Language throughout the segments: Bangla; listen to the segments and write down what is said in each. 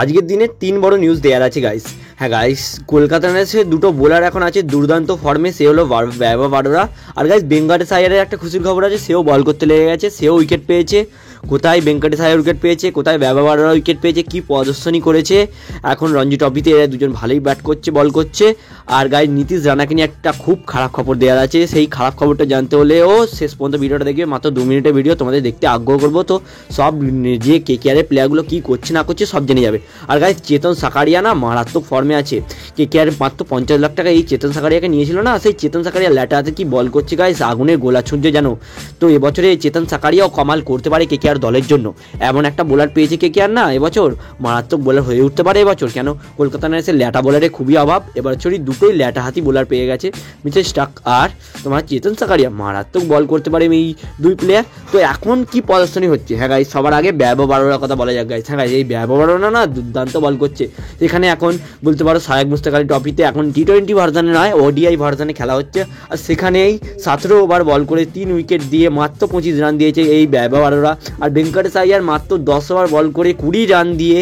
আজকের দিনে 3 বড় নিউজ দেওয়ার আছে গাইস। হ্যাঁ গাইস, কলকাতা নাইটসে দুটো বোলার এখন আছে দুর্দান্ত ফর্মে, সে হলো বৈভব বারোরা। আর গাইস ভেঙ্কটেশ আইয়ারের একটা খুশির খবর আছে, সেও বল করতে লেগে গেছে, সেও উইকেট পেয়েছে। কোথায় ভেঙ্কটেশ আইয়ার উইকেট পেয়েছে, কোথায় বৈভব বারোরা উইকেট পেয়েছে, কি প্রদর্শনী করেছে। এখন রঞ্জি ট্রফিতে এরা দুজন ভালোই ব্যাট করছে, বল করছে। আর গাইস নীতিশ রানাকে নিয়ে একটা খুব খারাপ খবর দেওয়ার আছে, সেই খারাপ খবরটা জানতে হলেও শেষ পর্যন্ত ভিডিওটা দেখবে, মাত্র 2 মিনিটের ভিডিও, তোমাদের দেখতে আগ্রহ করবো। তো সব যে কেকেআরের প্লেয়ারগুলো কী করছে না করছে সব জেনে যাবে। আর গাইস চেতন সাকারিয়া না মারাত্মক ফর্মে আছে। কেকেআর মাত্র 50 লাখ টাকা এই চেতন সাকারিয়াকে নিয়েছিল না, সেই চেতন সাকারিয়া ল্যাটা হাতে কি বল করছে গাইস, আগুনের গোলা ছুঁড়ছে জানো। তো এবছরে এই চেতন সাকারিয়াও কামাল করতে পারে কেকেআর দলের জন্য। এমন একটা বোলার পেয়েছে কেকেআর না এবছর, মারাত্মক বোলার হয়ে উঠতে পারে এবছর। কেন কলকাতা নাইটসের ল্যাটা বোলারে খুবই অভাব, এবছরই দুটোই ল্যাটা হাতি বোলার পেয়ে গেছে, মিচেল স্টার্ক আর তোমার চেতন সাকারিয়া। মারাত্মক বল করতে পারে এই দুই প্লেয়ার। তো এখন কি প্রদর্শনী হচ্ছে, হ্যাঁ গাইস সবার আগে বৈভব বারোরার কথা বলা যাক গাইস। হ্যাঁ গাইস এই বৈভব বারোরা না দুর্দান্ত বল করছে। এখানে এখন বলতে পারো শায়েক মুস্তাক আলী ট্রফিতে এখন T20 ভার্সানে নয়, ODI ভার্সানে খেলা হচ্ছে। আর সেখানেই 17 ওভার বল করে 3 উইকেট দিয়ে মাত্র 25 রান দিয়েছে এই বৈভব বারোরা। আর ভেঙ্কটেশ আইয়ার মাত্র 10 ওভার বল করে 20 রান দিয়ে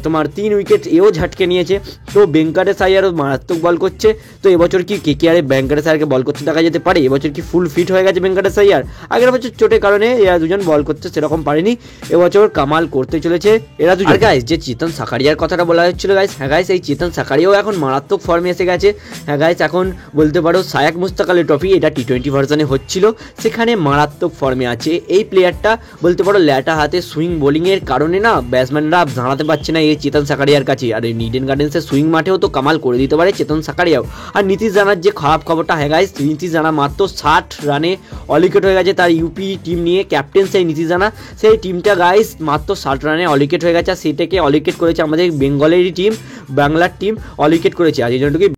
তোমার 3 উইকেট এও ঝাটকে নিয়েছে। তো ভেঙ্কটেশ আইয়ারও মারাত্মক বল করছে। তো এবছর কি কেকেআরে ভেঙ্কটেশ আইয়ারকে বল করতে দেখা যেতে পারে? এবছর কি ফুল ফিট হয়ে গেছে ভেঙ্কটেশ আইয়ার? আগের বছর চোটের কারণে এরা দুজন বল করতে সেরকম পারেনি, এবছর কামাল করতে চলেছে এরা দুজন। আর গাইস যে চেতন সাকারিয়ার কথাটা বলা হচ্ছিল গাইস, হ্যাঁ গাইস এই চেতন সাকারিয়াও এখন মারাত্মক ফর্মে এসে গেছে। হ্যাঁ গাইস এখন বলতে পারো শায়েক মুস্তাক আলী ট্রফি এটা T20 ভার্সানে হচ্ছিল, সেখানে মারাত্মক ফর্মে আছে এই প্লেয়ারটা। বলতে পারো ল্যাটা হাতে সুইং বোলিংয়ের কারণে না ব্যাটসম্যানরা দাঁড়াতে পারছে না এই চেতন সাকারিয়ার কাছে। আর এই ইডেন গার্ডেন্সের সুইং মাঠেও তো কামাল করে দিতে পারে চেতন সাকারিয়াও। আর নীতিশ রানার যে খারাপ খবরটা, হ্যাঁ গাইস নীতিশ রানা মাত্র 60 রানে অলিকেট হয়ে গেছে। তার ইউপি টিম নিয়ে ক্যাপ্টেন সেই নীতিশ রানা, সেই টিমটা গাইস মাত্র 60 রানে অলিকেট হয়ে গেছে। সেটাকে অলিকেট করেছে আমাদের বেঙ্গলেরই টিম, বাংলার টিম অলিকেট করেছে। আর এই জন্যটুকুই